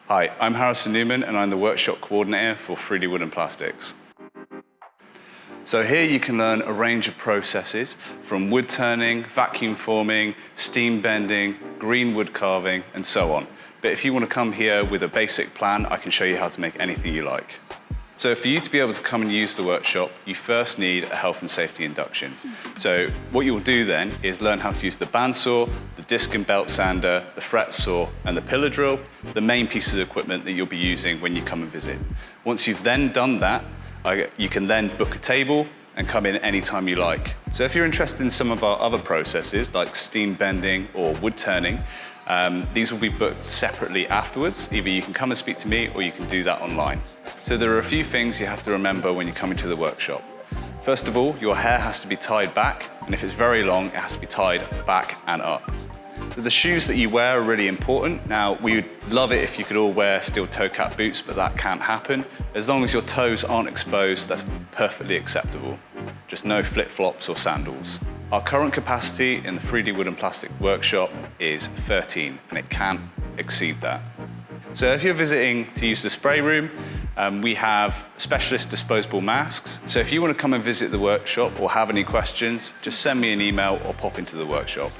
Hi, I'm Harrison Newman and I'm the workshop coordinator for 3D Wood and Plastics. So here you can learn a range of processes from wood turning, vacuum forming, steam bending, green wood carving and so on. But if you want to come here with a basic plan, I can show you how to make anything you like. So for you to be able to come and use the workshop, you first need a health and safety induction. So what you'll do then is learn how to use the bandsaw, the disc and belt sander, the fret saw and the pillar drill, the main pieces of equipment that you'll be using when you come and visit. Once you've then done that, you can then book a table and come in anytime you like. So if you're interested in some of our other processes like steam bending or wood turning, these will be booked separately afterwards. Either you can come and speak to me or you can do that online. So there are a few things you have to remember when you come into the workshop. First of all, your hair has to be tied back, and if it's very long, it has to be tied back and up. So the shoes that you wear are really important. Now, we would love it if you could all wear steel toe cap boots, but that can't happen. As long as your toes aren't exposed, that's perfectly acceptable. Just no flip-flops or sandals. Our current capacity in the 3D Wood and Plastic workshop is 13, and it can't exceed that. So if you're visiting to use the spray room, we have specialist disposable masks. So if you want to come and visit the workshop or have any questions, just send me an email or pop into the workshop.